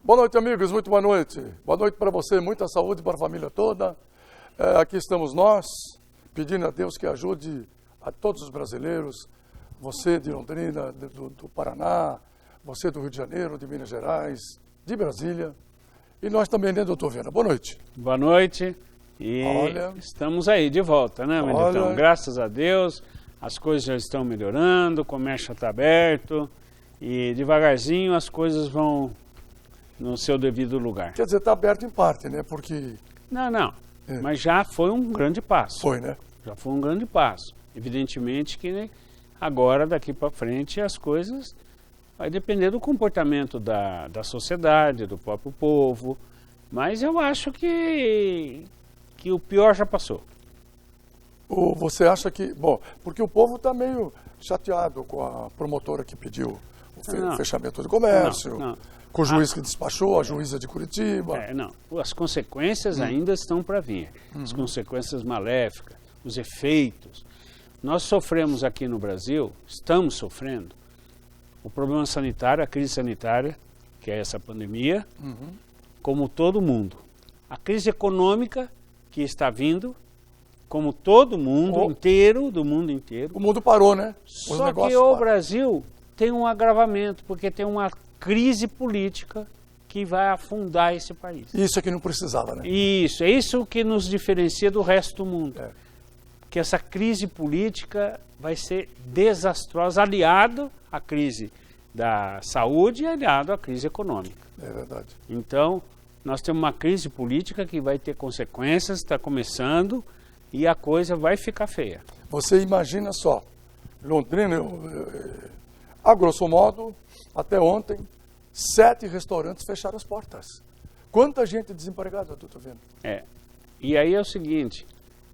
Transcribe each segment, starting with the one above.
Boa noite, amigos, muito boa noite. Boa noite para você, muita saúde para a família toda. Aqui estamos nós, pedindo a Deus que ajude a todos os brasileiros, você de Londrina, do Paraná, você do Rio de Janeiro, de Minas Gerais, de Brasília, e nós também, né, doutor Viana? Boa noite. Boa noite, e estamos aí de volta, né, Melitão? Graças a Deus, as coisas já estão melhorando, o comércio está aberto, e devagarzinho as coisas vão no seu devido lugar. Quer dizer, está aberto em parte, né? Porque... Não. Mas já foi um grande passo. Foi, né? Já foi um grande passo. Evidentemente que, né, agora, daqui para frente, as coisas vai depender do comportamento da sociedade, do próprio povo. Mas eu acho que o pior já passou. Você acha que... Bom, porque o povo está meio chateado com a promotora que pediu o fechamento do comércio, com o juiz que despachou, a juíza de Curitiba. Não, as consequências ainda estão para vir. As consequências maléficas, os efeitos. Nós sofremos aqui no Brasil, estamos sofrendo, o problema sanitário, a crise sanitária, que é essa pandemia, como todo mundo. A crise econômica que está vindo, como todo mundo inteiro, do mundo inteiro. O mundo parou, né? Só que o Brasil tem um agravamento, porque tem uma crise política que vai afundar esse país. Isso é que não precisava, né? Isso, é isso que nos diferencia do resto do mundo. Que essa crise política vai ser desastrosa, aliado à crise da saúde e aliado à crise econômica. É verdade. Então, nós temos uma crise política que vai ter consequências, está começando, e a coisa vai ficar feia. Você imagina só, Londrina, a grosso modo, até ontem, 7 restaurantes fecharam as portas. Quanta gente desempregada, eu estou vendo. E aí é o seguinte,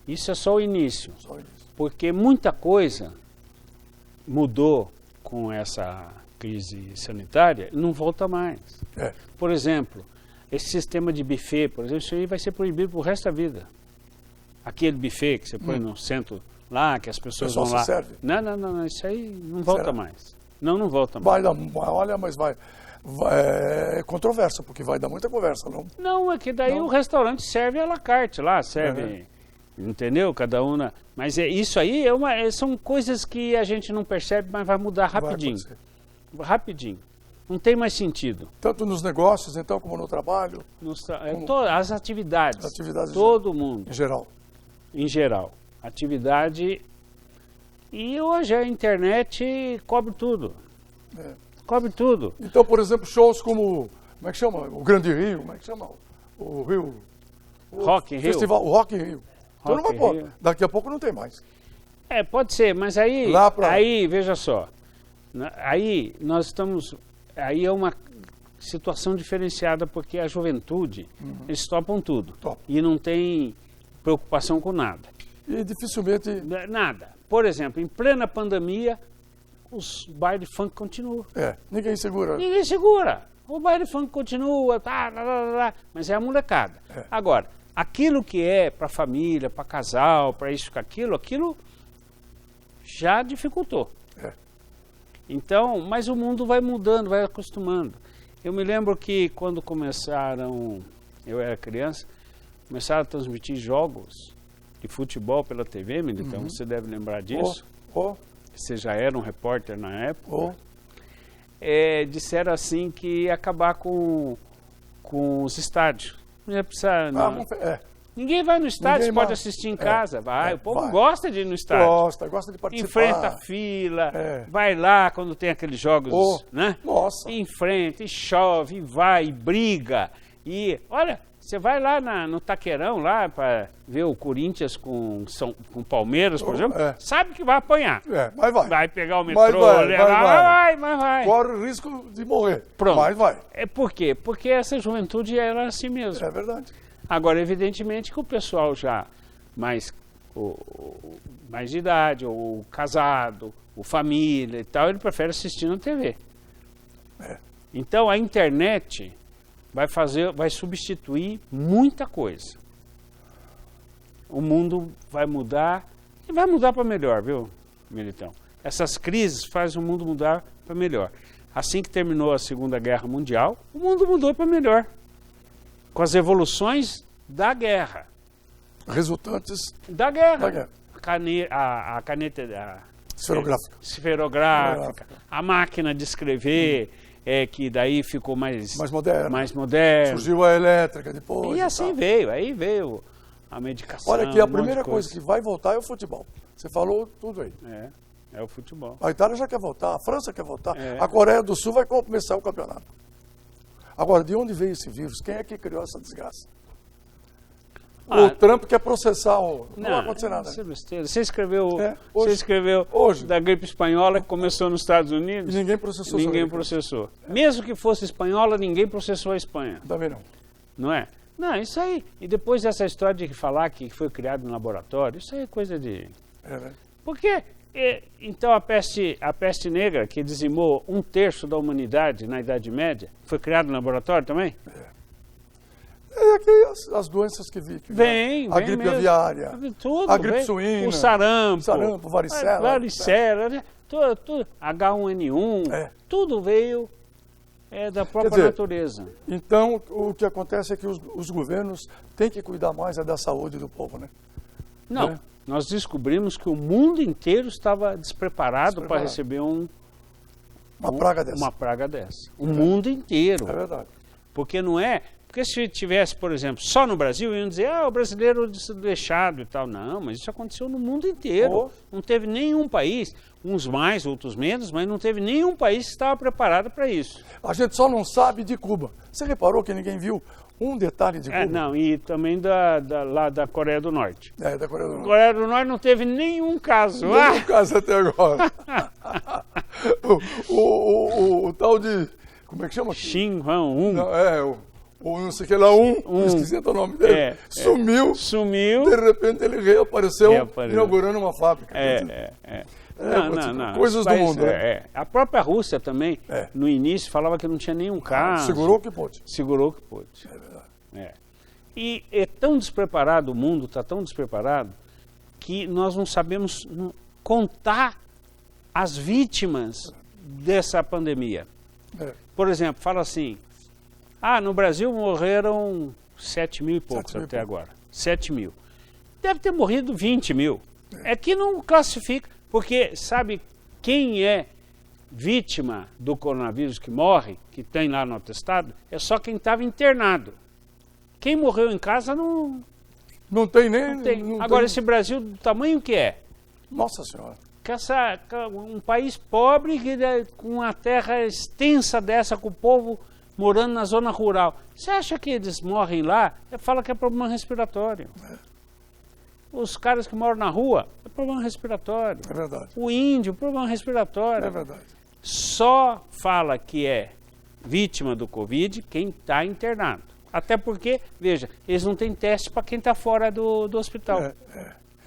isso é só o início. Porque muita coisa mudou com essa crise sanitária e não volta mais. Por exemplo, esse sistema de buffet, por exemplo, isso aí vai ser proibido pro resto da vida. Aquele buffet que você põe no centro lá, que as pessoas vão lá. Serve? Não, isso aí não volta mais. Não volta mais. Olha, mas vai é controverso, porque vai dar muita conversa, não? Não, é que daí o restaurante serve à la carte lá, serve, entendeu? Cada uma. Mas isso aí são coisas que a gente não percebe, mas vai mudar rapidinho. Rapidinho. Não tem mais sentido. Tanto nos negócios, então, como no trabalho? As atividades. Todo mundo. Em geral. Atividade. E hoje a internet cobre tudo. Cobre tudo. Então, por exemplo, shows como é que chama? O Grande Rio, como é que chama? O Rio... Rock in Rio. Festival, o Rock in Rio. Então não vai pôr. Daqui a pouco não tem mais. Pode ser, mas aí, veja só. Aí nós estamos... Aí é uma situação diferenciada, porque a juventude, eles topam tudo. E não tem preocupação com nada. E dificilmente... Nada. Por exemplo, em plena pandemia, os bailes funk continuam. Ninguém segura. Ninguém segura. O baile funk continua, mas é a molecada. Agora, aquilo que é para família, para casal, para isso, aquilo já dificultou. Então, mas o mundo vai mudando, vai acostumando. Eu me lembro que quando eu era criança, começaram a transmitir jogos de futebol pela TV, Militão, você deve lembrar disso. Você já era um repórter na época. Disseram assim que ia acabar com os estádios. Não ia precisar, ninguém vai no estádio, você pode assistir em casa. O povo gosta de ir no estádio. Gosta de participar. Enfrenta a fila, vai lá quando tem aqueles jogos, né? Nossa. Enfrenta, e chove, e vai, e briga. E, olha, você vai lá no Taquerão, lá, para ver o Corinthians com Palmeiras, por exemplo, sabe que vai apanhar. Mas vai. Vai pegar o metrô, mas vai. Corre o risco de morrer. Pronto. Mas vai. Por quê? Porque essa juventude era assim mesmo. É verdade. Agora, evidentemente que o pessoal já mais de idade, ou casado, ou família e tal, ele prefere assistir na TV. Então, a internet vai substituir muita coisa. O mundo vai mudar, e vai mudar para melhor, viu, Militão? Essas crises fazem o mundo mudar para melhor. assim que terminou a Segunda Guerra Mundial, o mundo mudou para melhor. Com as evoluções da guerra. Resultantes Da guerra. da guerra. A caneta Esferográfica. a máquina de escrever, que daí ficou mais moderno. Surgiu a elétrica depois. E assim veio, aí veio a medicação. Olha aqui, a primeira coisa que vai voltar é o futebol. Você falou tudo aí. É o futebol. A Itália já quer voltar, a França quer voltar, a Coreia do Sul vai começar o campeonato. Agora, de onde veio esse vírus? Quem é que criou essa desgraça? O Trump quer processar o... Não vai acontecer nada. Você escreveu hoje da gripe espanhola que começou nos Estados Unidos. E ninguém processou. Ninguém processou. Mesmo que fosse espanhola, ninguém processou a Espanha. Também não. Não é? Não, isso aí. E depois dessa história de falar que foi criado no laboratório, isso aí é coisa de... Né? Porque, então, a peste negra, que dizimou 1/3 da humanidade na Idade Média, foi criado no laboratório também? É aqui as doenças que vem. A gripe aviária, tudo, a gripe suína, o sarampo, varicela, tudo, H1N1, tudo veio da própria natureza. Então, o que acontece é que os governos têm que cuidar mais da saúde do povo, né? Não, né? Nós descobrimos que o mundo inteiro estava despreparado para receber uma praga dessa. O mundo inteiro. É verdade. Porque não é... Porque se tivesse, por exemplo, só no Brasil, iam dizer, o brasileiro deixado e tal. Não, mas isso aconteceu no mundo inteiro. Não teve nenhum país, uns mais, outros menos, mas não teve nenhum país que estava preparado para isso. A gente só não sabe de Cuba. Você reparou que ninguém viu um detalhe de Cuba? Não, e também lá da Coreia do Norte. Da Coreia do Norte. Coreia do Norte não teve nenhum caso. Nenhum caso até agora. o tal de... Como é que chama? Shin Han-un. Ou não sei o que lá, esqueci o nome dele, sumiu, de repente ele reapareceu. Inaugurando uma fábrica. Não. Coisas do mundo. A própria Rússia também, no início, falava que não tinha nenhum caso. Segurou o que pôde. É verdade. E é tão despreparado, o mundo está tão despreparado, que nós não sabemos contar as vítimas dessa pandemia. Por exemplo, fala assim... no Brasil morreram 7 mil e poucos até agora. 7 mil. Deve ter morrido 20 mil. É que não classifica, porque sabe quem é vítima do coronavírus que morre, que tem lá no atestado, é só quem estava internado. Quem morreu em casa não... Não tem nem... Não tem. Agora, esse Brasil, do tamanho que é? Nossa Senhora. Um país pobre, com uma terra extensa dessa, com o povo... morando na zona rural. Você acha que eles morrem lá? Fala que é problema respiratório. Os caras que moram na rua, é problema respiratório. É verdade. O índio, problema respiratório. É verdade. Só fala que é vítima do Covid quem está internado. Até porque, veja, eles não têm teste para quem está fora do hospital.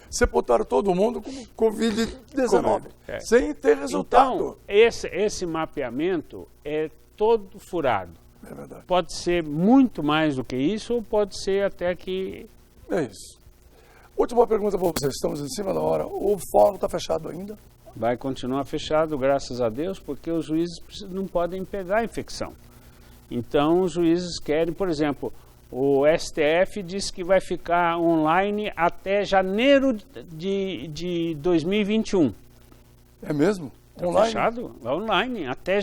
Sepultaram todo mundo com Covid-19, sem ter resultado. Então, esse mapeamento é todo furado. É verdade. Pode ser muito mais do que isso, ou pode ser até que... É isso. Última pergunta para vocês, estamos em cima da hora. O fórum está fechado ainda? Vai continuar fechado, graças a Deus, porque os juízes não podem pegar a infecção. Então, os juízes querem, por exemplo, o STF diz que vai ficar online até janeiro de 2021. É mesmo? Online? Fechado? Online, até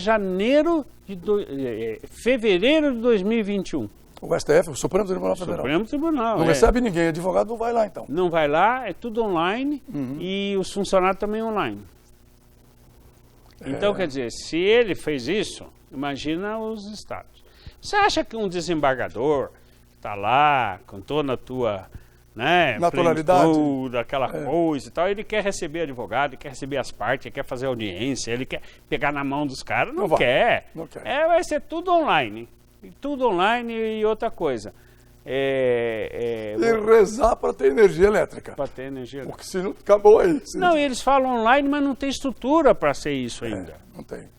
fevereiro de 2021. O STF, o Supremo Tribunal Federal. Supremo Tribunal. Não recebe ninguém, advogado não vai lá então. Não vai lá, é tudo online e os funcionários também online. Então, quer dizer, se ele fez isso, imagina os estados. Você acha que um desembargador está lá com toda a tua... naturalidade, aquela coisa e tal, ele quer receber advogado, ele quer receber as partes, ele quer fazer audiência, ele quer pegar na mão dos caras, não quer. Vai ser tudo online. E outra coisa. E rezar para ter energia elétrica. Para ter energia elétrica. Porque senão acabou aí. Eles falam online, mas não tem estrutura para ser isso ainda. Não tem.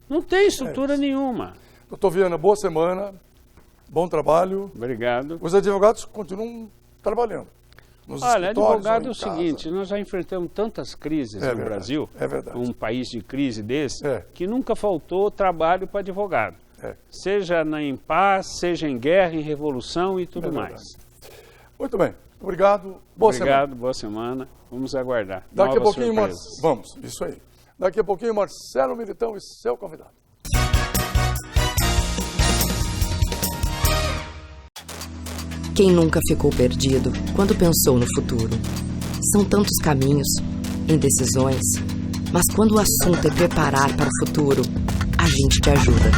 Não tem estrutura nenhuma. Doutor Viana, boa semana, bom trabalho. Obrigado. Os advogados continuam trabalhando. nos Olha, escritórios. advogado é o ou em casa. seguinte, nós já enfrentamos tantas crises no verdade, Brasil, é verdade. um país de crise desse, É. que nunca faltou trabalho para advogado. É. Seja em paz, seja em guerra, em revolução e tudo mais. Muito bem. Obrigado. Boa semana. Obrigado, boa semana. Vamos aguardar. Daqui a novas pouquinho, surpresas. Vamos, isso aí. Daqui a pouquinho, Marcelo Militão e seu convidado. Quem nunca ficou perdido quando pensou no futuro? São tantos caminhos, indecisões, mas quando o assunto é preparar para o futuro, a gente te ajuda.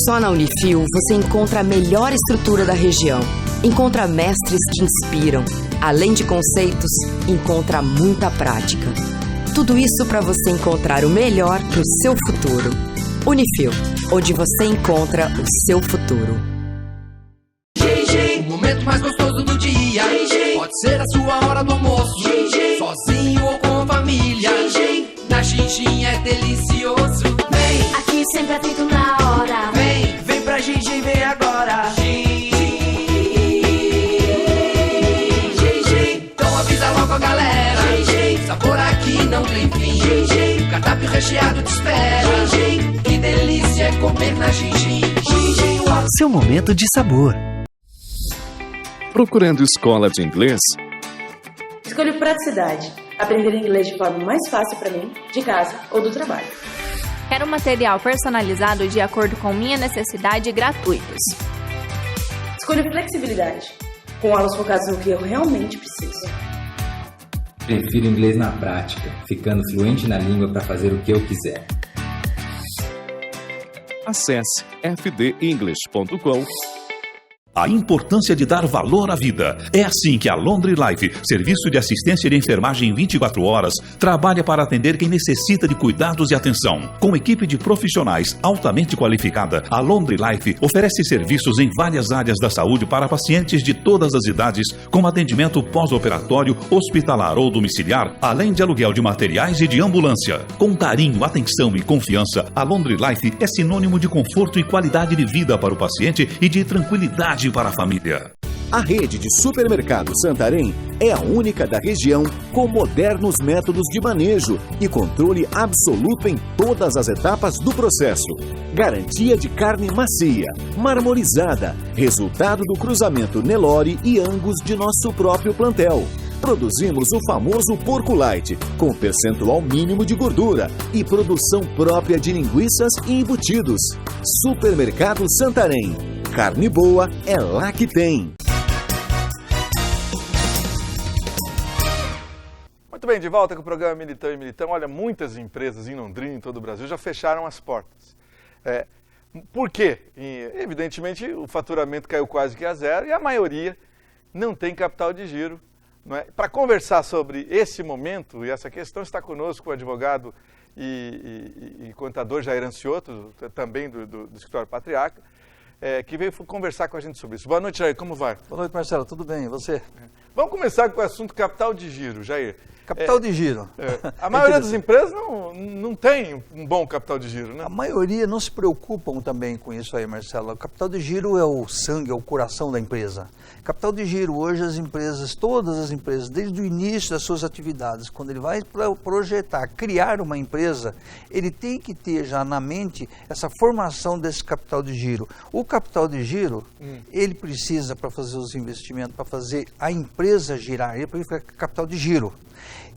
Só na Unifil você encontra a melhor estrutura da região, encontra mestres que inspiram, além de conceitos, encontra muita prática. Tudo isso para você encontrar o melhor para o seu futuro. Unifil, onde você encontra o seu futuro. O momento mais gostoso do dia. Pode ser a sua hora do almoço, sozinho ou com a família. Na Xinxin é delicioso. Vem, Aqui sempre atento na hora. vem pra Xinxin, vem agora. Então avisa logo a galera. Sabor aqui não tem fim. O cardápio recheado te espera. Que delícia é comer na Xinxin. Seu momento de sabor. Procurando escola de inglês? Escolho praticidade. Aprender inglês de forma mais fácil para mim, de casa ou do trabalho. Quero um material personalizado de acordo com minha necessidade e gratuitos. Escolho flexibilidade. Com aulas focadas no que eu realmente preciso. Prefiro inglês na prática, ficando fluente na língua para fazer o que eu quiser. Acesse fdenglish.com. A importância de dar valor à vida. É assim que a Laundry Life, serviço de assistência de enfermagem 24 horas, trabalha para atender quem necessita de cuidados e atenção. Com equipe de profissionais altamente qualificada, a Laundry Life oferece serviços em várias áreas da saúde para pacientes de todas as idades, como atendimento pós-operatório, hospitalar ou domiciliar, além de aluguel de materiais e de ambulância. Com carinho, atenção e confiança, a Laundry Life é sinônimo de conforto e qualidade de vida para o paciente e de tranquilidade para a família. A rede de supermercados Santarém é a única da região com modernos métodos de manejo e controle absoluto em todas as etapas do processo. Garantia de carne macia, marmorizada, resultado do cruzamento Nelore e Angus de nosso próprio plantel. Produzimos o famoso porco light, com percentual mínimo de gordura e produção própria de linguiças e embutidos. Supermercado Santarém. Carne boa é lá que tem. Muito bem, de volta com o programa Militão e Militão. Olha, muitas empresas em Londrina, em todo o Brasil, já fecharam as portas. Por quê? Evidentemente, o faturamento caiu quase que a zero e a maioria não tem capital de giro. Para conversar sobre esse momento e essa questão, está conosco o advogado e contador Jair Ancioto, também do Escritório Patriarca, que veio conversar com a gente sobre isso. Boa noite, Jair, como vai? Boa noite, Marcelo, tudo bem, e você? Vamos começar com o assunto capital de giro, Jair. Capital de giro. A maioria das empresas não tem um bom capital de giro, né? A maioria não se preocupam também com isso aí, Marcelo. O capital de giro é o sangue, é o coração da empresa. Capital de giro, hoje as empresas, todas as empresas, desde o início das suas atividades, quando ele vai projetar, criar uma empresa, ele tem que ter já na mente essa formação desse capital de giro. O capital de giro, ele precisa, para fazer os investimentos, para fazer a empresa girar, ele precisa ter capital de giro.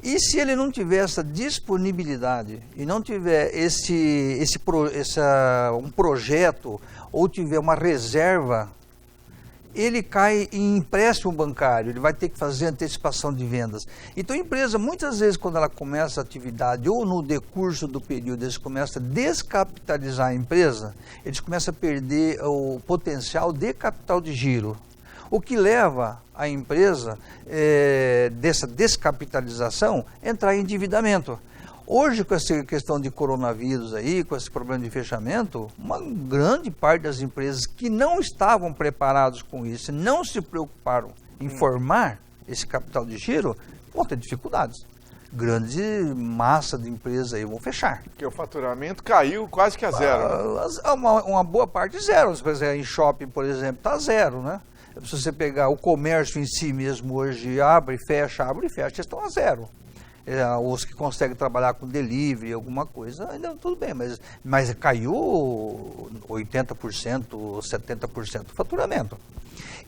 E se ele não tiver essa disponibilidade e não tiver um projeto ou tiver uma reserva, ele cai em empréstimo bancário, ele vai ter que fazer antecipação de vendas. Então a empresa, muitas vezes, quando ela começa a atividade ou no decurso do período, eles começam a descapitalizar a empresa, eles começam a perder o potencial de capital de giro. O que leva a empresa, dessa descapitalização, a entrar em endividamento. Hoje, com essa questão de coronavírus aí, com esse problema de fechamento, uma grande parte das empresas que não estavam preparados com isso, não se preocuparam em formar esse capital de giro, vão ter dificuldades. Grande massa de empresas aí vão fechar. Porque o faturamento caiu quase que a zero. Uma boa parte zero. Em shopping, por exemplo, está zero, né? Se você pegar o comércio em si mesmo hoje, abre e fecha, estão a zero. Os que conseguem trabalhar com delivery, alguma coisa, ainda tudo bem, mas caiu 80%, 70% do faturamento.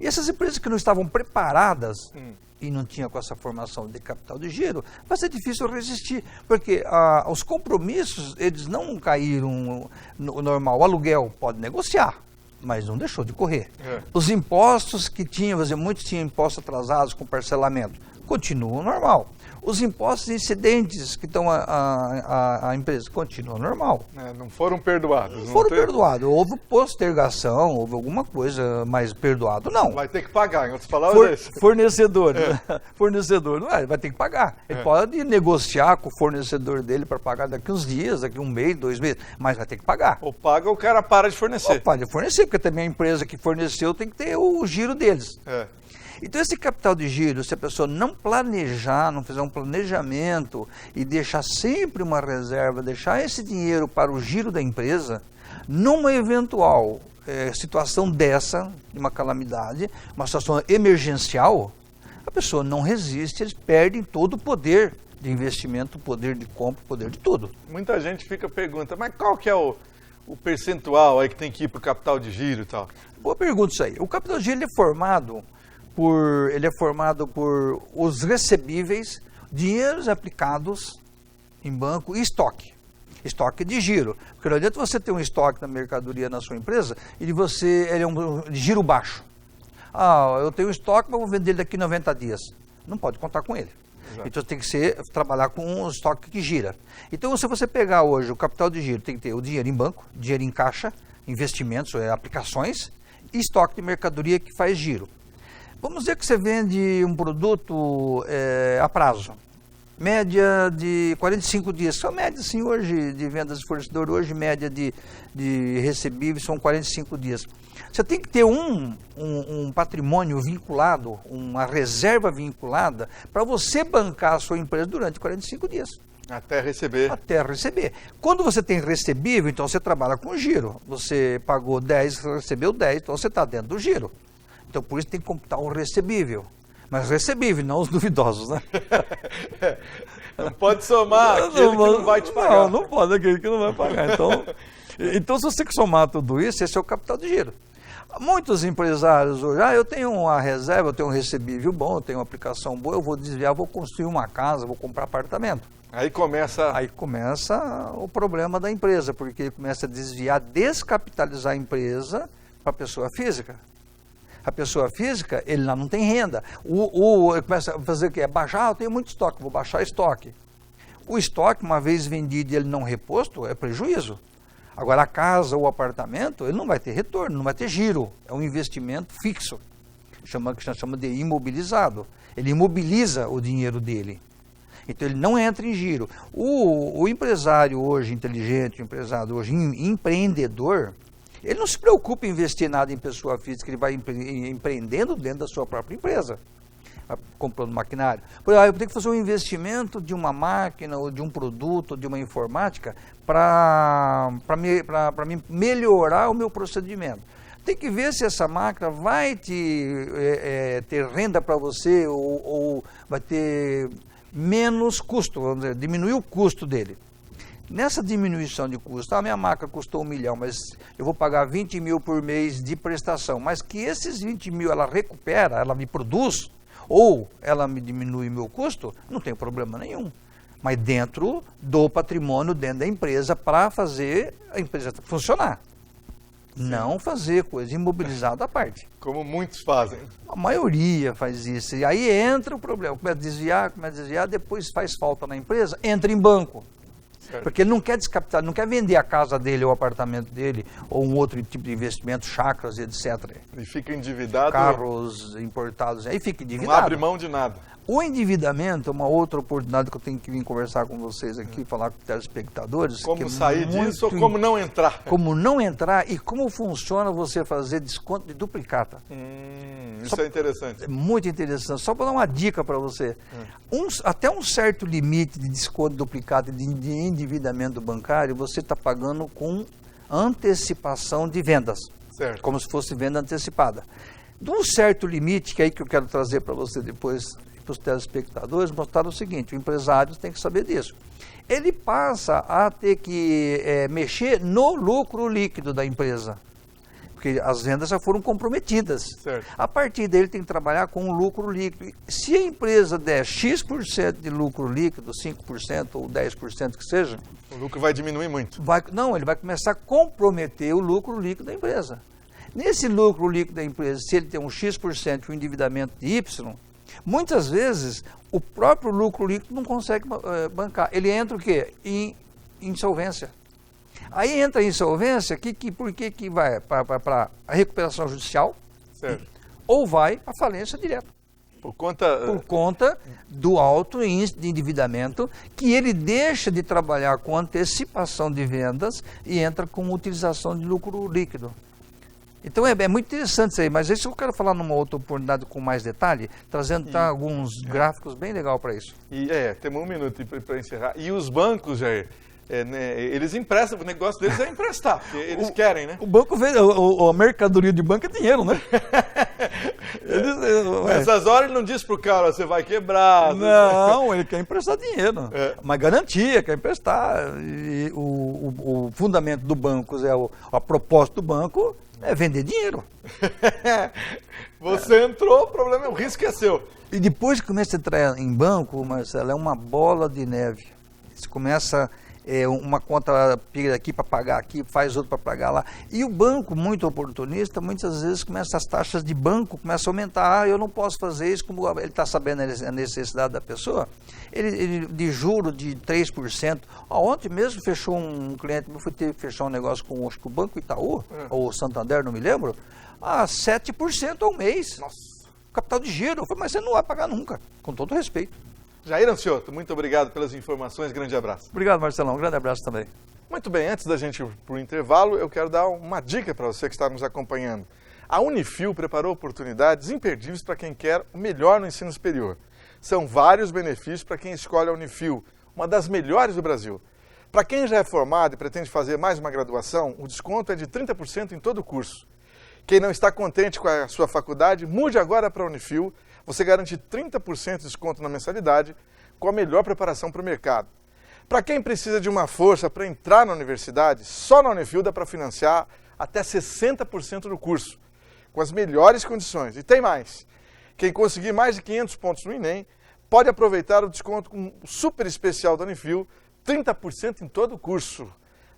E essas empresas que não estavam preparadas e não tinham com essa formação de capital de giro, vai ser difícil resistir, porque os compromissos, eles não caíram no normal. O aluguel pode negociar, mas não deixou de correr. Os impostos que tinham, muitos tinham impostos atrasados com parcelamento, continuam normal. Os impostos incidentes que estão a empresa continuam normal. Não foram perdoados. Não foram perdoados. Houve postergação, houve alguma coisa, mas perdoado não. Vai ter que pagar, em outras palavras. Fornecedor. Fornecedor, não é, vai ter que pagar. Ele pode negociar com o fornecedor dele para pagar daqui uns dias, daqui um mês, 2 meses, mas vai ter que pagar. Ou paga ou o cara para de fornecer. Ou para de fornecer, porque também a empresa que forneceu tem que ter o giro deles. Então esse capital de giro, se a pessoa não planejar, não fizer um planejamento e deixar sempre uma reserva, deixar esse dinheiro para o giro da empresa, numa eventual situação dessa, de uma calamidade, uma situação emergencial, a pessoa não resiste, eles perdem todo o poder de investimento, o poder de compra, o poder de tudo. Muita gente pergunta, mas qual que é o percentual aí que tem que ir para o capital de giro e tal? Boa pergunta isso aí. O capital de giro ele é formado por os recebíveis, dinheiros aplicados em banco e estoque. Estoque de giro. Porque não adianta você ter um estoque da mercadoria na sua empresa e ele é um de giro baixo. Eu tenho um estoque, mas vou vender ele daqui 90 dias. Não pode contar com ele. Exato. Então tem que trabalhar com um estoque que gira. Então se você pegar hoje o capital de giro, tem que ter o dinheiro em banco, dinheiro em caixa, investimentos, aplicações e estoque de mercadoria que faz giro. Vamos dizer que você vende um produto a prazo, média de 45 dias. Só média, sim, hoje, de vendas de fornecedor, hoje média de recebíveis são 45 dias. Você tem que ter um patrimônio vinculado, uma reserva vinculada, para você bancar a sua empresa durante 45 dias. Até receber. Até receber. Quando você tem recebível, então você trabalha com giro. Você pagou 10, recebeu 10, então você está dentro do giro. Então, por isso tem que computar o recebível. Mas recebível, não os duvidosos, né? Não pode somar aquele que não vai te pagar. Não pode, aquele que não vai pagar. Então, se você somar tudo isso, esse é o capital de giro. Muitos empresários hoje, eu tenho uma reserva, eu tenho um recebível bom, eu tenho uma aplicação boa, eu vou desviar, vou construir uma casa, vou comprar apartamento. Aí começa o problema da empresa, porque ele começa a desviar, descapitalizar a empresa para a pessoa física. A pessoa física, ele lá não tem renda. Ele começa a fazer o quê? Baixar, eu tenho muito estoque, vou baixar estoque. O estoque, uma vez vendido e ele não reposto, é prejuízo. Agora, a casa ou o apartamento, ele não vai ter retorno, não vai ter giro. É um investimento fixo, que a gente chama de imobilizado. Ele imobiliza o dinheiro dele. Então, ele não entra em giro. O empresário hoje inteligente, o empresário hoje empreendedor, ele não se preocupa em investir nada em pessoa física, ele vai empreendendo dentro da sua própria empresa, comprando maquinário. Por exemplo, eu tenho que fazer um investimento de uma máquina, ou de um produto, ou de uma informática, para melhorar o meu procedimento. Tem que ver se essa máquina vai ter renda para você, ou vai ter menos custo, vamos dizer, diminuir o custo dele. Nessa diminuição de custo, a minha máquina custou 1 milhão, mas eu vou pagar 20 mil por mês de prestação, mas que esses 20 mil ela recupera, ela me produz, ou ela me diminui meu custo, não tem problema nenhum. Mas dentro do patrimônio, dentro da empresa, para fazer a empresa funcionar. Sim. Não fazer coisa imobilizada à parte. Como muitos fazem. A maioria faz isso. E aí entra o problema, começa a desviar, depois faz falta na empresa, entra em banco. Porque ele não quer descapitalizar, não quer vender a casa dele ou o apartamento dele, ou um outro tipo de investimento, chácaras, etc. E fica endividado. Carros importados, aí fica endividado. Não abre mão de nada. O endividamento é uma outra oportunidade que eu tenho que vir conversar com vocês aqui, falar com os telespectadores. Como sair disso ou como não entrar? Como não entrar e como funciona você fazer desconto de duplicata. Isso é interessante. É muito interessante. Só para dar uma dica para você. Até um certo limite de desconto de duplicata de endividamento bancário, você está pagando com antecipação de vendas. Certo. Como se fosse venda antecipada. De um certo limite, que é aí que eu quero trazer para você depois, para os telespectadores, mostrar o seguinte: o empresário tem que saber disso. Ele passa a ter que mexer no lucro líquido da empresa, porque as vendas já foram comprometidas. Certo. A partir dele tem que trabalhar com o lucro líquido. Se a empresa der X% de lucro líquido, 5% ou 10% que seja... O lucro vai diminuir muito. Ele vai começar a comprometer o lucro líquido da empresa. Nesse lucro líquido da empresa, se ele tem um X% e um endividamento de Y, muitas vezes o próprio lucro líquido não consegue bancar. Ele entra o quê? Em insolvência. Aí entra a insolvência, por que vai? Para a recuperação judicial, certo, ou vai para a falência direta. Por conta do alto índice de endividamento, que ele deixa de trabalhar com antecipação de vendas e entra com utilização de lucro líquido. Então é muito interessante isso aí, mas isso eu quero falar numa outra oportunidade com mais detalhe, trazendo alguns gráficos bem legais para isso. E temos um minuto para encerrar. E os bancos, Jair, eles emprestam, o negócio deles é emprestar, porque eles querem, né? O banco vê, a mercadoria de banco é dinheiro, né? Nessas horas ele não diz pro cara, você vai quebrar. Não, ele quer emprestar dinheiro. Uma garantia, quer emprestar. E o fundamento do banco, a propósito do banco é vender dinheiro. Você entrou, o problema é o risco é seu. E depois que começa a entrar em banco, Marcelo, é uma bola de neve. Você começa... uma conta pega aqui para pagar aqui, faz outra para pagar lá. E o banco, muito oportunista, muitas vezes começa as taxas de banco, começa a aumentar. Eu não posso fazer isso, como ele está sabendo a necessidade da pessoa. Ele de juro de 3%. Ontem mesmo fechou um cliente, eu fui ter que fechar um negócio com acho que o Banco Itaú, ou o Santander, não me lembro, a 7% ao mês. Nossa. Capital de giro. Eu falei, mas você não vai pagar nunca, com todo respeito. Jair Ancioto, muito obrigado pelas informações, grande abraço. Obrigado, Marcelão, um grande abraço também. Muito bem, antes da gente ir para o intervalo, eu quero dar uma dica para você que está nos acompanhando. A Unifil preparou oportunidades imperdíveis para quem quer o melhor no ensino superior. São vários benefícios para quem escolhe a Unifil, uma das melhores do Brasil. Para quem já é formado e pretende fazer mais uma graduação, o desconto é de 30% em todo o curso. Quem não está contente com a sua faculdade, mude agora para a Unifil. Você garante 30% de desconto na mensalidade com a melhor preparação para o mercado. Para quem precisa de uma força para entrar na universidade, só na Unifil dá para financiar até 60% do curso, com as melhores condições. E tem mais. Quem conseguir mais de 500 pontos no Enem pode aproveitar o desconto com o super especial da Unifil, 30% em todo o curso.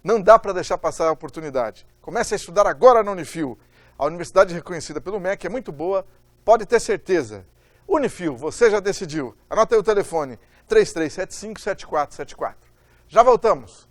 Não dá para deixar passar a oportunidade. Comece a estudar agora na Unifil. A universidade reconhecida pelo MEC é muito boa, pode ter certeza. Unifil, você já decidiu. Anota aí o telefone, 3375-7474. Já voltamos.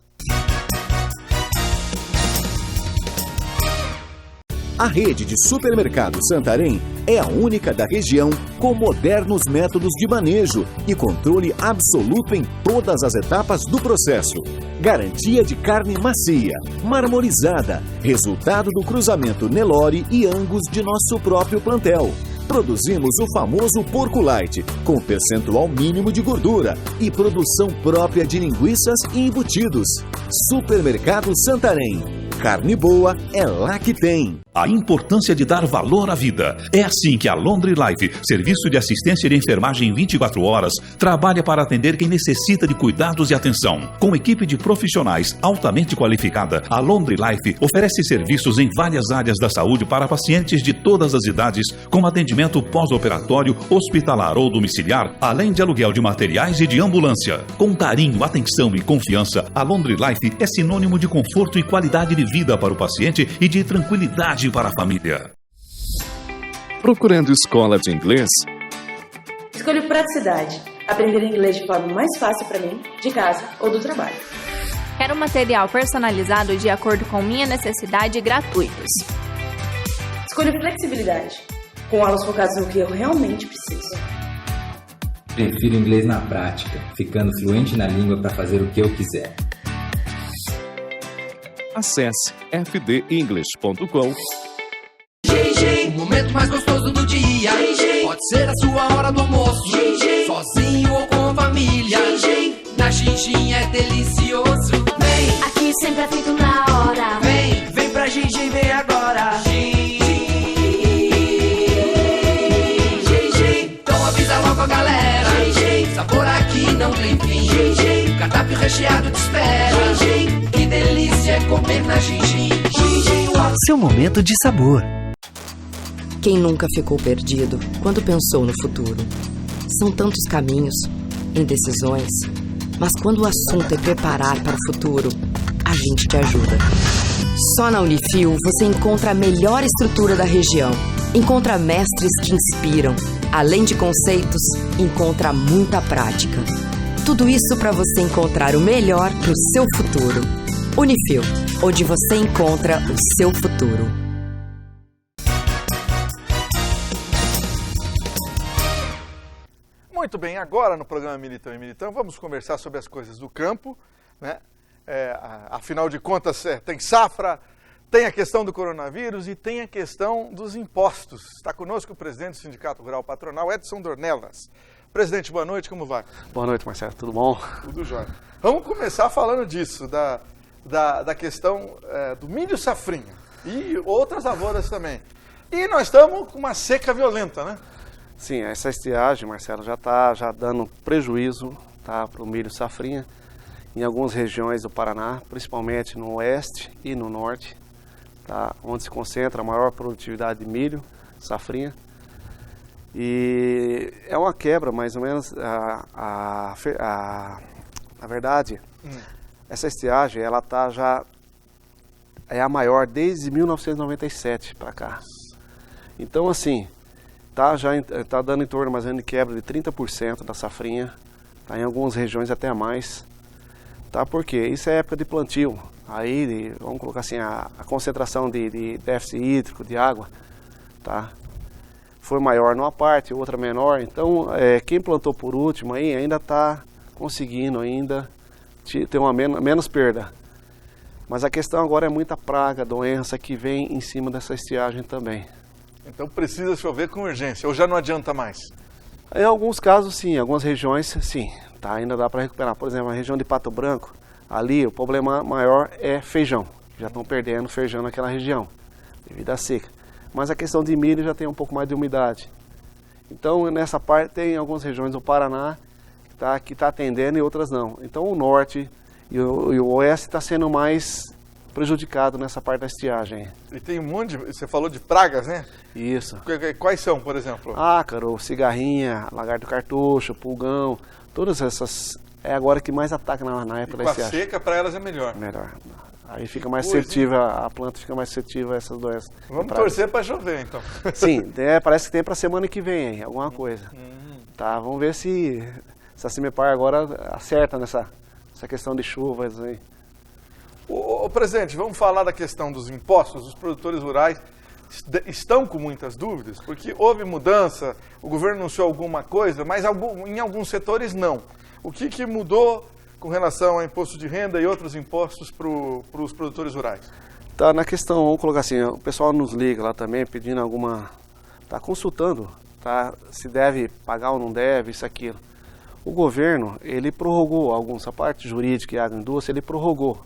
A rede de supermercados Santarém é a única da região com modernos métodos de manejo e controle absoluto em todas as etapas do processo. Garantia de carne macia, marmorizada, resultado do cruzamento Nelore e Angus de nosso próprio plantel. Produzimos o famoso porco light, com percentual mínimo de gordura e produção própria de linguiças e embutidos. Supermercado Santarém. Carne boa é lá que tem. A importância de dar valor à vida. É assim que a Laundry Life, serviço de assistência de enfermagem 24 horas, trabalha para atender quem necessita de cuidados e atenção. Com equipe de profissionais altamente qualificada, a Laundry Life oferece serviços em várias áreas da saúde para pacientes de todas as idades, com atendimento pós-operatório, hospitalar ou domiciliar, além de aluguel de materiais e de ambulância. Com carinho, atenção e confiança, a Laundry Life é sinônimo de conforto e qualidade de vida para o paciente e de tranquilidade para a família. Procurando escola de inglês? Escolho praticidade. Aprender inglês de forma mais fácil para mim, de casa ou do trabalho. Quero material personalizado de acordo com minha necessidade e gratuitos. Escolho flexibilidade. Com aulas focadas no que eu realmente preciso. Prefiro inglês na prática, ficando fluente na língua para fazer o que eu quiser. Acesse fdenglish.com. O momento mais gostoso do dia pode ser a sua hora do almoço, sozinho ou com a família. Na Xinxin é delicioso. Vem, aqui sempre é feito na hora. Vem pra Xinxin, vem agora. recheado te espera. Gin, que delícia é comer na Gin. Seu momento de sabor. Quem nunca ficou perdido quando pensou no futuro? São tantos caminhos, indecisões, mas quando o assunto é preparar para o futuro, a gente te ajuda. Só na Unifil você encontra a melhor estrutura da região. Encontra mestres que inspiram. Além de conceitos, encontra muita prática. Tudo isso para você encontrar o melhor para o seu futuro. Unifil, onde você encontra o seu futuro. Muito bem, agora no programa Militão e Militão vamos conversar sobre as coisas do campo, né? Afinal de contas, tem safra, tem a questão do coronavírus e tem a questão dos impostos. Está conosco o presidente do Sindicato Rural Patronal, Edson Dornelas. Presidente, boa noite, como vai? Boa noite, Marcelo, tudo bom? Tudo jóia. Vamos começar falando disso, da questão do milho safrinha e outras lavouras também. E nós estamos com uma seca violenta, né? Sim, essa estiagem, Marcelo, já está dando prejuízo, tá, para o milho safrinha em algumas regiões do Paraná, principalmente no oeste e no norte, tá, onde se concentra a maior produtividade de milho safrinha. E é uma quebra, mais ou menos, na verdade, essa estiagem, ela é a maior desde 1997 para cá. Então, assim, tá dando em torno mais ou menos de quebra de 30% da safrinha, tá, em algumas regiões até mais, tá, porque isso é época de plantio, aí, vamos colocar assim, a concentração de déficit hídrico, de água, tá, foi maior numa parte, outra menor, então quem plantou por último aí ainda está conseguindo ainda ter uma menos perda. Mas a questão agora é muita praga, doença que vem em cima dessa estiagem também. Então precisa chover com urgência, ou já não adianta mais? Em alguns casos sim, em algumas regiões sim, tá, ainda dá para recuperar. Por exemplo, a região de Pato Branco, ali o problema maior é feijão. Já estão perdendo feijão naquela região, devido à seca. Mas a questão de milho já tem um pouco mais de umidade. Então nessa parte tem algumas regiões do Paraná que tá atendendo e outras não. Então o norte e o oeste está sendo mais prejudicado nessa parte da estiagem. E tem um monte você falou de pragas, né? Isso. Quais são, por exemplo? Ácaro, cigarrinha, lagarto cartucho, pulgão, todas essas é agora que mais ataca na época da estiagem. Com a seca para elas é melhor. Melhor. Aí fica mais suscetível, a planta fica mais suscetível a essas doenças. Vamos torcer para chover, então. Sim, parece que tem para semana que vem aí, alguma coisa. Tá, vamos ver se a Cimepar agora acerta nessa questão de chuvas aí. Ô, presidente, vamos falar da questão dos impostos. Os produtores rurais estão com muitas dúvidas, porque houve mudança, o governo anunciou alguma coisa, mas em alguns setores não. O que mudou com relação ao imposto de renda e outros impostos para os produtores rurais? Tá, na questão, vamos colocar assim, o pessoal nos liga lá também pedindo tá consultando, tá, se deve pagar ou não deve, isso, aquilo. O governo, ele prorrogou a parte jurídica e agroindústria, ele prorrogou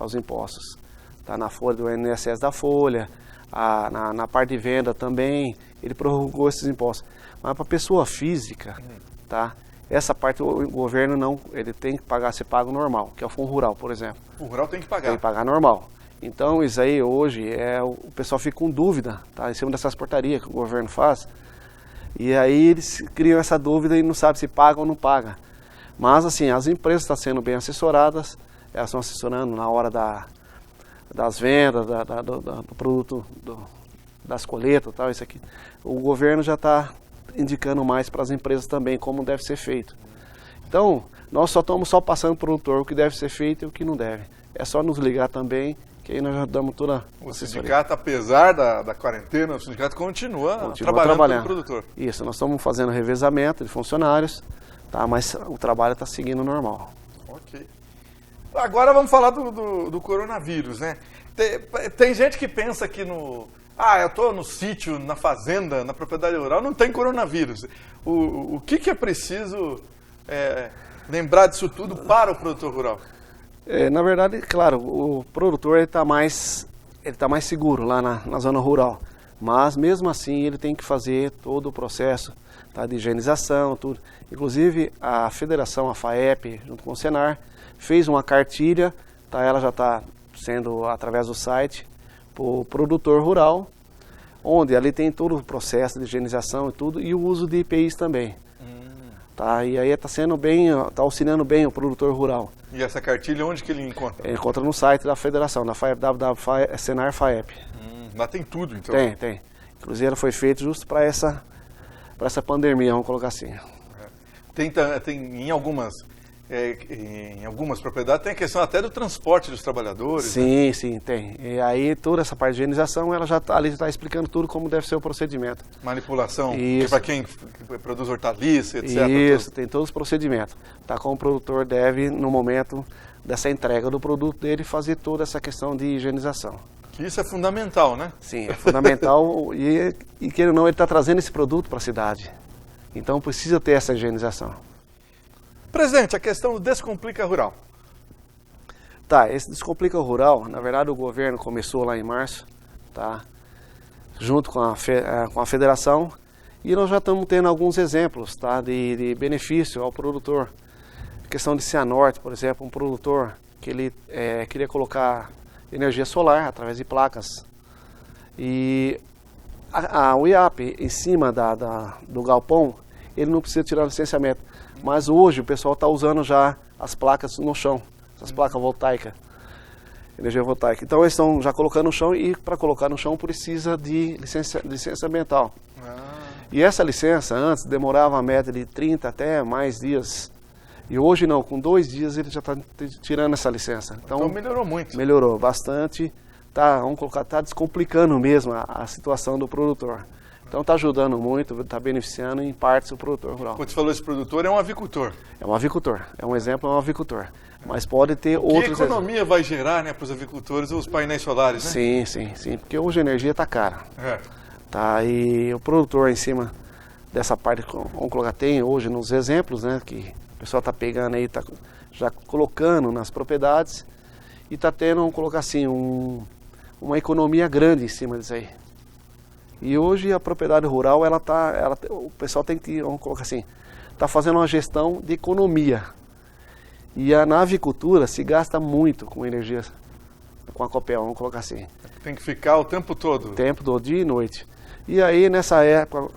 os impostos. Tá, na folha do INSS da folha, na parte de venda também, ele prorrogou esses impostos. Mas para a pessoa física, tá, essa parte o governo não, ele tem que pagar, se paga normal, que é o fundo rural, por exemplo. O rural tem que pagar. Tem que pagar normal. Então isso aí hoje, o pessoal fica com dúvida, tá, em cima dessas portarias que o governo faz. E aí eles criam essa dúvida e não sabem se paga ou não paga. Mas assim, as empresas estão sendo bem assessoradas, elas estão assessorando na hora das vendas, do produto, das colheitas, tal, isso aqui. O governo já está indicando mais para as empresas também como deve ser feito. Então, nós só estamos passando para o produtor o que deve ser feito e o que não deve. É só nos ligar também, que aí nós já damos toda a assessoria. O sindicato, apesar da quarentena, o sindicato continua trabalhando pelo produtor. Isso, nós estamos fazendo revezamento de funcionários, tá, mas o trabalho está seguindo normal. Ok. Agora vamos falar do coronavírus, né? Tem gente que pensa que eu estou no sítio, na fazenda, na propriedade rural, não tem coronavírus. O que é preciso lembrar disso tudo para o produtor rural? Na verdade, claro, o produtor está mais seguro lá na zona rural. Mas mesmo assim ele tem que fazer todo o processo, tá, de higienização, tudo. Inclusive a federação, a FAEP, junto com o Senar, fez uma cartilha, tá? Ela já está sendo através do site para o produtor rural, onde ali tem todo o processo de higienização e tudo, e o uso de EPIs também. Tá? E aí está tá auxiliando bem o produtor rural. E essa cartilha, onde que ele encontra? Ele encontra no site da federação, na www.senar-faep. Lá tem tudo, então? Tem. Inclusive, ela foi feita justo para essa pandemia, vamos colocar assim. Tem em algumas propriedades, tem a questão até do transporte dos trabalhadores. Sim, tem. E aí, toda essa parte de higienização, ela já está explicando tudo como deve ser o procedimento. Manipulação, para quem produz hortaliça, etc. Isso, tem todos os procedimentos. Tá? Como o produtor deve, no momento dessa entrega do produto dele, fazer toda essa questão de higienização. Que isso é fundamental, né? Sim, é fundamental e queira ou não, ele está trazendo esse produto para a cidade. Então precisa ter essa higienização. Presidente, a questão do Descomplica Rural. Tá, esse Descomplica Rural, na verdade o governo começou lá em março, tá? Junto com a federação, e nós já estamos tendo alguns exemplos, tá? De benefício ao produtor. A questão de Cianorte, por exemplo, um produtor que ele queria colocar energia solar através de placas. E o IAP em cima do galpão, ele não precisa tirar o licenciamento. Mas hoje o pessoal está usando já as placas no chão, as placas voltaicas, energia voltaica. Então eles estão já colocando no chão e para colocar no chão precisa de licença ambiental. E essa licença antes demorava a média de 30 até mais dias. E hoje não, com 2 dias ele já está tirando essa licença. Então melhorou muito. Melhorou bastante, tá descomplicando mesmo a situação do produtor. Então está ajudando muito, está beneficiando em partes o produtor rural. Quando você falou esse produtor, é um avicultor. É um avicultor, é um exemplo, é um avicultor. Mas pode ter outros... Que economia vai gerar, né, para os avicultores os painéis solares, né? Sim, porque hoje a energia está cara. Tá, e o produtor em cima dessa parte, vamos colocar, tem hoje nos exemplos, né, que o pessoal está pegando aí, está já colocando nas propriedades e está tendo, vamos colocar assim, uma economia grande em cima disso aí. E hoje a propriedade rural, o pessoal tem que, vamos colocar assim, está fazendo uma gestão de economia. E na avicultura se gasta muito com energia, com a Copel, vamos colocar assim. Tem que ficar o tempo todo. O tempo todo, dia e noite. E aí nessa época,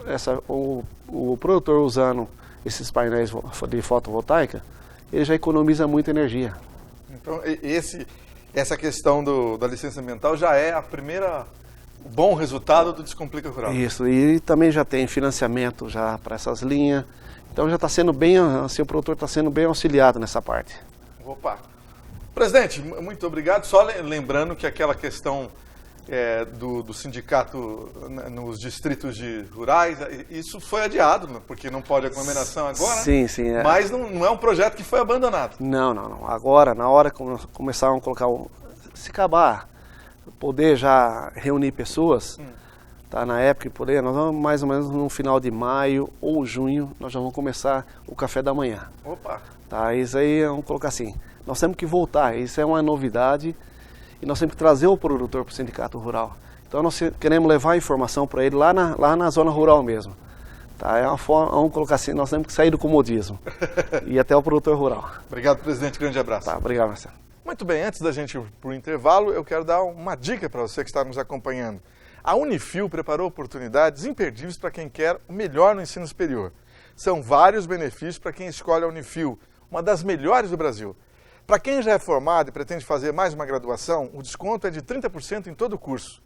o produtor usando esses painéis de fotovoltaica, ele já economiza muita energia. Então essa questão da licença ambiental já é a primeira... bom resultado do Descomplica Rural. Isso, e também já tem financiamento já para essas linhas. Então já está sendo bem, assim, o produtor está sendo bem auxiliado nessa parte. Opa! Presidente, muito obrigado. Só lembrando que aquela questão do sindicato nos distritos rurais, isso foi adiado, porque não pode aglomeração agora. Sim. Mas não é um projeto que foi abandonado. Não. Agora, na hora que começaram a colocar se acabar, poder já reunir pessoas, tá? Na época que poder, nós vamos mais ou menos no final de maio ou junho, nós já vamos começar o café da manhã. Opa! Tá? Isso aí, vamos colocar assim, nós temos que voltar, isso é uma novidade e nós temos que trazer o produtor para o sindicato rural. Então nós queremos levar a informação para ele lá na zona rural mesmo. Tá? É uma forma, vamos colocar assim, nós temos que sair do comodismo e ir até o produtor rural. Obrigado, presidente, grande abraço. Tá, obrigado, Marcelo. Muito bem, antes da gente ir para o intervalo, eu quero dar uma dica para você que está nos acompanhando. A Unifil preparou oportunidades imperdíveis para quem quer o melhor no ensino superior. São vários benefícios para quem escolhe a Unifil, uma das melhores do Brasil. Para quem já é formado e pretende fazer mais uma graduação, o desconto é de 30% em todo o curso.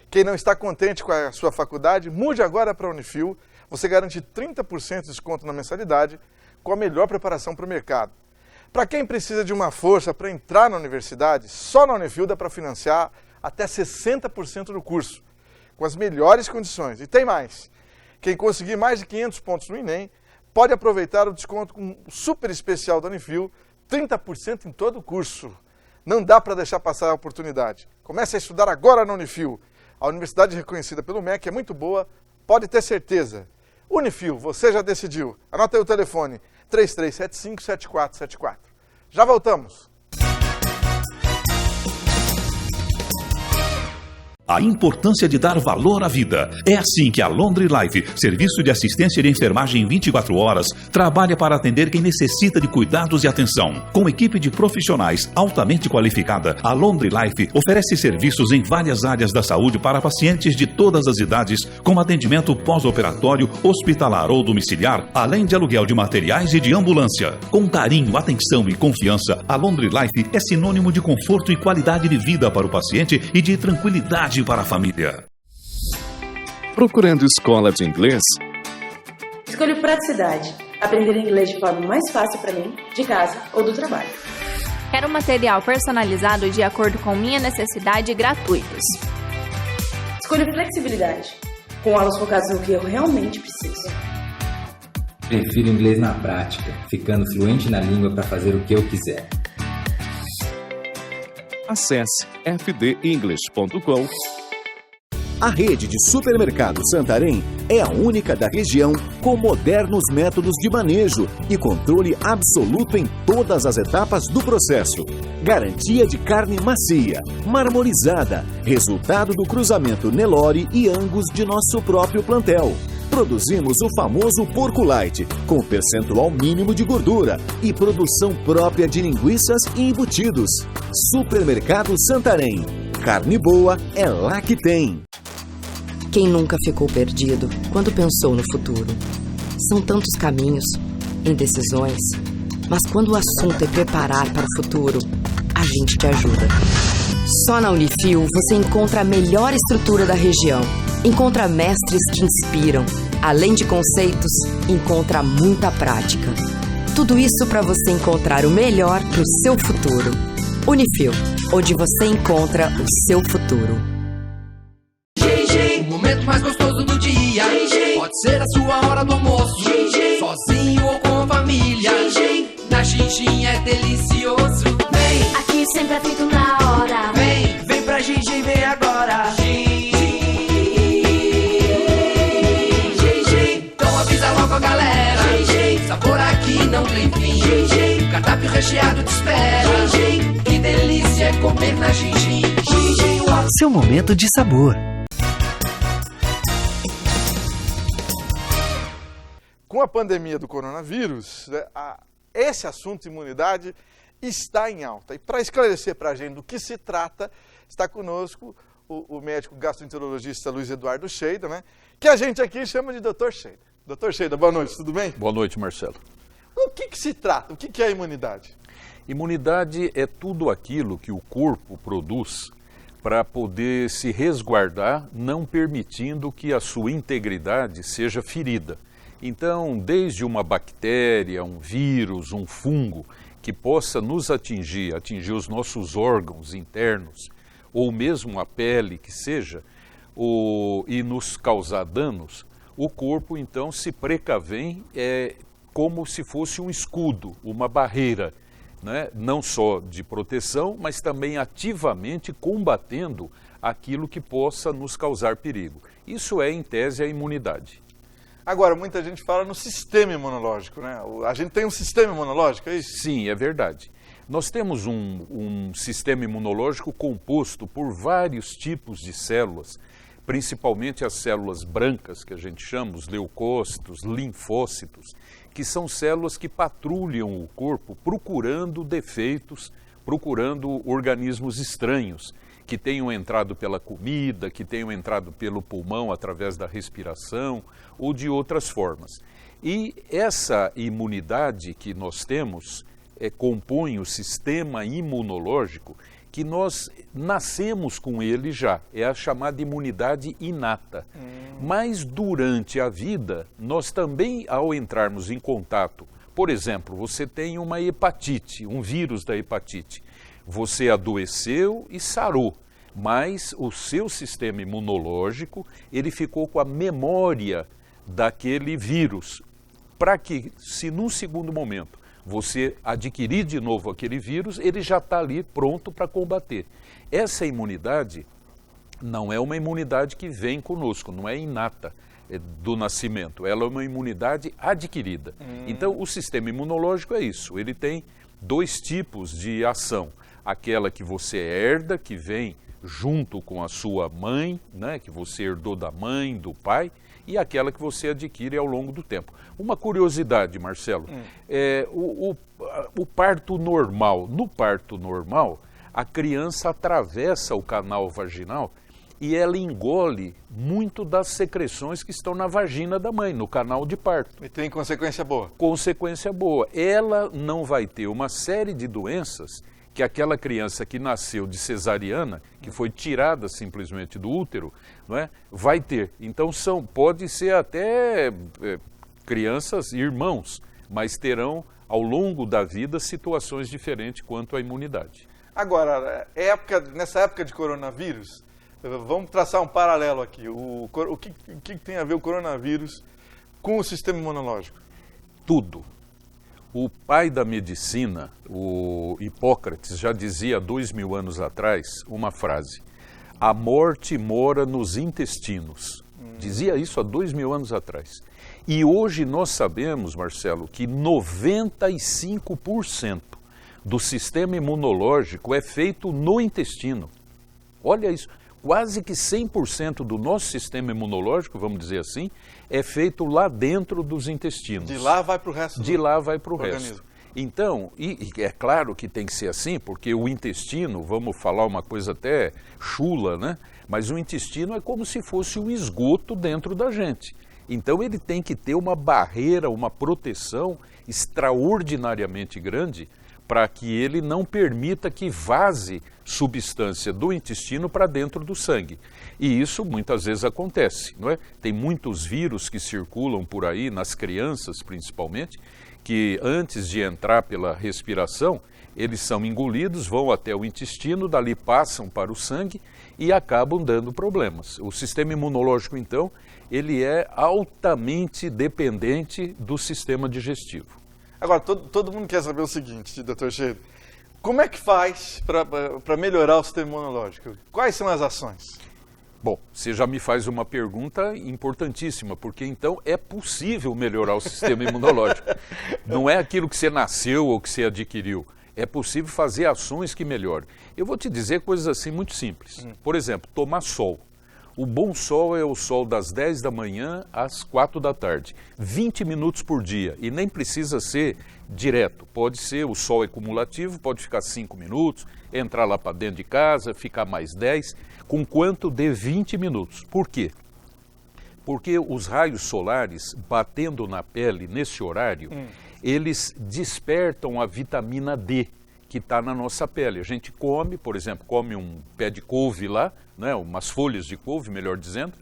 Quem não está contente com a sua faculdade, mude agora para a Unifil. Você garante 30% de desconto na mensalidade com a melhor preparação para o mercado. Para quem precisa de uma força para entrar na universidade, só na Unifil dá para financiar até 60% do curso, com as melhores condições. E tem mais. Quem conseguir mais de 500 pontos no Enem, pode aproveitar o desconto com o super especial da Unifil, 30% em todo o curso. Não dá para deixar passar a oportunidade. Comece a estudar agora na Unifil. A universidade reconhecida pelo MEC é muito boa, pode ter certeza. Unifil, você já decidiu. Anota aí o telefone, 3375-7474. Já voltamos. A importância de dar valor à vida. É assim que a Londre Life, serviço de assistência de enfermagem 24 horas, trabalha para atender quem necessita de cuidados e atenção. Com equipe de profissionais altamente qualificada, a Londre Life oferece serviços em várias áreas da saúde para pacientes de todas as idades, como atendimento pós-operatório, hospitalar ou domiciliar, além de aluguel de materiais e de ambulância. Com carinho, atenção e confiança, a Londre Life é sinônimo de conforto e qualidade de vida para o paciente e de tranquilidade para a família. Procurando escola de inglês? Escolho praticidade. Aprender inglês de forma mais fácil para mim, de casa ou do trabalho. Quero material personalizado de acordo com minha necessidade e gratuitos. Escolho flexibilidade. Com aulas focadas no que eu realmente preciso. Prefiro inglês na prática, ficando fluente na língua para fazer o que eu quiser. Acesse fdenglish.com. A rede de supermercados Santarém é a única da região com modernos métodos de manejo e controle absoluto em todas as etapas do processo. Garantia de carne macia, marmorizada, resultado do cruzamento Nelore e Angus de nosso próprio plantel. Produzimos o famoso porco light, com percentual mínimo de gordura e produção própria de linguiças e embutidos. Supermercado Santarém. Carne boa é lá que tem. Quem nunca ficou perdido quando pensou no futuro? São tantos caminhos, indecisões, mas quando o assunto é preparar para o futuro, a gente te ajuda. Só na Unifil você encontra a melhor estrutura da região. Encontra mestres que inspiram. Além de conceitos, encontra muita prática. Tudo isso para você encontrar o melhor para o seu futuro. Unifil, onde você encontra o seu futuro. O momento mais gostoso do dia pode ser a sua hora do almoço, sozinho ou com a família. Na Xinxin é delicioso. Vem, aqui sempre é feito na hora. Vem pra Xinxin, vem agora. Então avisa logo a galera. Sabor aqui não tem fim. O cardápio recheado te espera. Que delícia é comer na Xinxin. Seu momento de sabor. Com a pandemia do coronavírus, esse assunto imunidade está em alta. E para esclarecer para a gente do que se trata, está conosco o médico gastroenterologista Luiz Eduardo Scheida, né? Que a gente aqui chama de Dr. Scheida. Dr. Scheida, boa noite, tudo bem? Boa noite, Marcelo. O que se trata? O que é a imunidade? Imunidade é tudo aquilo que o corpo produz para poder se resguardar, não permitindo que a sua integridade seja ferida. Então, desde uma bactéria, um vírus, um fungo que possa nos atingir os nossos órgãos internos, ou mesmo a pele que seja, e nos causar danos, o corpo então se precavém como se fosse um escudo, uma barreira, né? Não só de proteção, mas também ativamente combatendo aquilo que possa nos causar perigo. Isso é, em tese, a imunidade. Agora, muita gente fala no sistema imunológico, né? A gente tem um sistema imunológico, é isso? Sim, é verdade. Nós temos um sistema imunológico composto por vários tipos de células, principalmente as células brancas, que a gente chama, os leucócitos, linfócitos, que são células que patrulham o corpo procurando defeitos, procurando organismos estranhos, que tenham entrado pela comida, que tenham entrado pelo pulmão através da respiração ou de outras formas. E essa imunidade que nós temos compõe o sistema imunológico que nós nascemos com ele já, é a chamada imunidade inata. Mas durante a vida, nós também, ao entrarmos em contato, por exemplo, você tem uma hepatite, um vírus da hepatite, você adoeceu e sarou, mas o seu sistema imunológico, ele ficou com a memória daquele vírus, para que, se num segundo momento você adquirir de novo aquele vírus, ele já está ali pronto para combater. Essa imunidade não é uma imunidade que vem conosco, não é inata do nascimento, ela é uma imunidade adquirida. Então, o sistema imunológico é isso, ele tem dois tipos de ação. Aquela que você herda, que vem junto com a sua mãe, né, que você herdou da mãe, do pai, e aquela que você adquire ao longo do tempo. Uma curiosidade, Marcelo, o parto normal, no parto normal, a criança atravessa o canal vaginal e ela engole muito das secreções que estão na vagina da mãe, no canal de parto. E tem consequência boa? Consequência boa. Ela não vai ter uma série de doenças que aquela criança que nasceu de cesariana, que foi tirada simplesmente do útero, não é, vai ter. Então pode ser até crianças irmãos, mas terão ao longo da vida situações diferentes quanto à imunidade. Agora, nessa época de coronavírus, vamos traçar um paralelo aqui. O que tem a ver o coronavírus com o sistema imunológico? Tudo. O pai da medicina, o Hipócrates, já dizia há 2000 anos atrás uma frase: a morte mora nos intestinos. Dizia isso há 2000 anos atrás. E hoje nós sabemos, Marcelo, que 95% do sistema imunológico é feito no intestino. Olha isso. Quase que 100% do nosso sistema imunológico, vamos dizer assim, é feito lá dentro dos intestinos. De lá vai para o resto. De lá vai para o resto. Então, e é claro que tem que ser assim, porque o intestino, vamos falar uma coisa até chula, né? Mas o intestino é como se fosse um esgoto dentro da gente. Então ele tem que ter uma barreira, uma proteção extraordinariamente grande para que ele não permita que vaze substância do intestino para dentro do sangue. E isso muitas vezes acontece, não é? Tem muitos vírus que circulam por aí, nas crianças principalmente, que antes de entrar pela respiração, eles são engolidos, vão até o intestino, dali passam para o sangue e acabam dando problemas. O sistema imunológico, então, ele é altamente dependente do sistema digestivo. Agora, todo mundo quer saber o seguinte, doutor Cheiro, como é que faz para melhorar o sistema imunológico? Quais são as ações? Bom, você já me faz uma pergunta importantíssima, porque então é possível melhorar o sistema imunológico. Não é aquilo que você nasceu ou que você adquiriu. É possível fazer ações que melhorem. Eu vou te dizer coisas assim muito simples. Por exemplo, tomar sol. O bom sol é o sol das 10 da manhã às 4 da tarde. 20 minutos por dia. E nem precisa ser direto. Pode ser, o sol é cumulativo, pode ficar 5 minutos, entrar lá para dentro de casa, ficar mais 10, com quanto de 20 minutos. Por quê? Porque os raios solares, batendo na pele nesse horário, eles despertam a vitamina D, que está na nossa pele. A gente come, por exemplo, come um pé de couve lá, né, umas folhas de couve, melhor dizendo,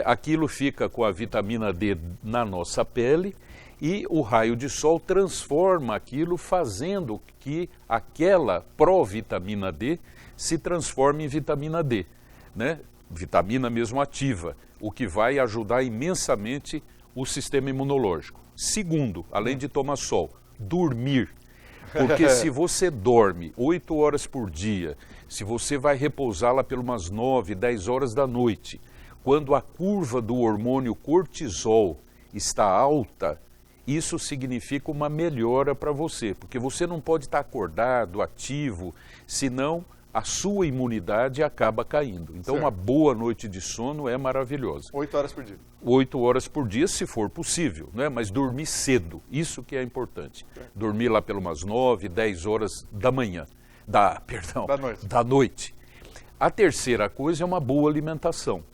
aquilo fica com a vitamina D na nossa pele e o raio de sol transforma aquilo, fazendo que aquela provitamina D se transforme em vitamina D, né? Vitamina mesmo ativa, o que vai ajudar imensamente o sistema imunológico. Segundo, além de tomar sol, dormir. Porque se você dorme 8 horas por dia, se você vai repousar lá pelas umas 9, 10 horas da noite, quando a curva do hormônio cortisol está alta, isso significa uma melhora para você, porque você não pode estar acordado, ativo, senão a sua imunidade acaba caindo. Então, certo, uma boa noite de sono é maravilhosa. 8 horas por dia. 8 horas por dia, se for possível, né? Mas dormir cedo, isso que é importante. Dormir lá pelas umas 9, 10 horas da manhã, da noite. A terceira coisa é uma boa alimentação.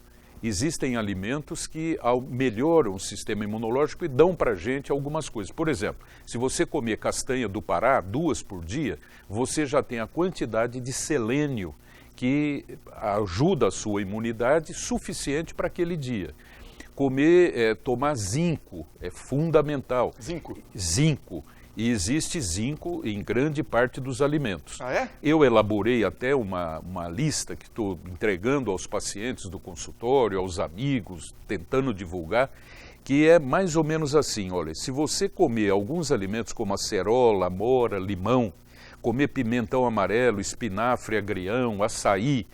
Existem alimentos que melhoram o sistema imunológico e dão para a gente algumas coisas. Por exemplo, se você comer castanha do Pará 2 por dia, você já tem a quantidade de selênio que ajuda a sua imunidade suficiente para aquele dia. Tomar zinco é fundamental. Zinco? Zinco. E existe zinco em grande parte dos alimentos. Ah, é? Eu elaborei até uma lista que estou entregando aos pacientes do consultório, aos amigos, tentando divulgar, que é mais ou menos assim, olha, se você comer alguns alimentos como acerola, amora, limão, comer pimentão amarelo, espinafre, agrião, açaí,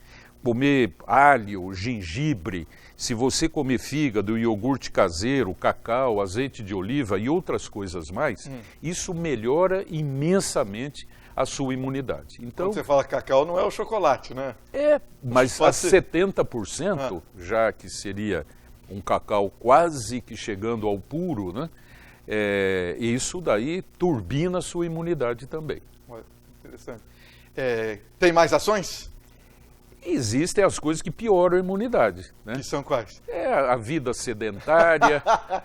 comer alho, gengibre, se você comer fígado, iogurte caseiro, cacau, azeite de oliva e outras coisas mais, isso melhora imensamente a sua imunidade. Então, quando você fala cacau, não é o chocolate, né? Mas a 70%, já que seria um cacau quase que chegando ao puro, né? Isso daí turbina a sua imunidade também. Interessante. Tem mais ações? Existem as coisas que pioram a imunidade. Né? Que são quais? A vida sedentária,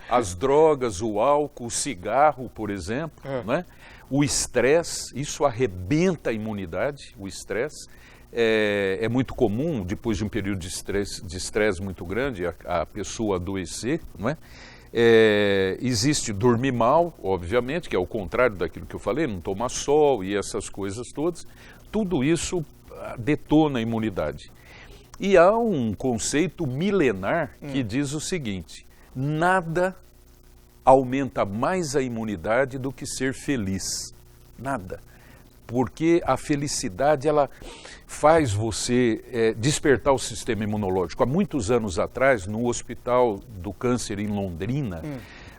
as drogas, o álcool, o cigarro, por exemplo, né? O estresse, isso arrebenta a imunidade, o estresse. É muito comum, depois de um período de estresse muito grande, a pessoa adoecer, não é? Existe dormir mal, obviamente, que é o contrário daquilo que eu falei, não tomar sol e essas coisas todas. Tudo isso detona a imunidade. E há um conceito milenar que diz o seguinte: nada aumenta mais a imunidade do que ser feliz. Nada. Porque a felicidade, ela faz você despertar o sistema imunológico. Há muitos anos atrás, no Hospital do Câncer em Londrina,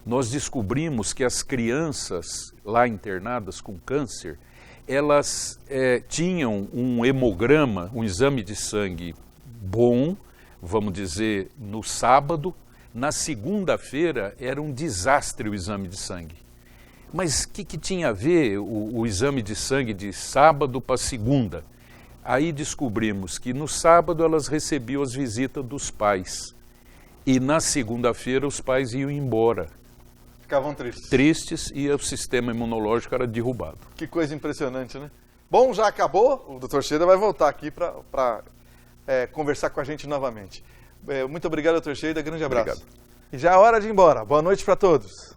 nós descobrimos que as crianças lá internadas com câncer, elas tinham um hemograma, um exame de sangue bom, vamos dizer, no sábado. Na segunda-feira era um desastre o exame de sangue. Mas o que tinha a ver o exame de sangue de sábado para segunda? Aí descobrimos que no sábado elas recebiam as visitas dos pais. E na segunda-feira os pais iam embora. Ficavam tristes. Tristes, e o sistema imunológico era derrubado. Que coisa impressionante, né? Bom, já acabou. O Dr. Sheida vai voltar aqui para conversar com a gente novamente. Muito obrigado, Dr. Sheida. Grande abraço. Obrigado. E já é hora de ir embora. Boa noite para todos.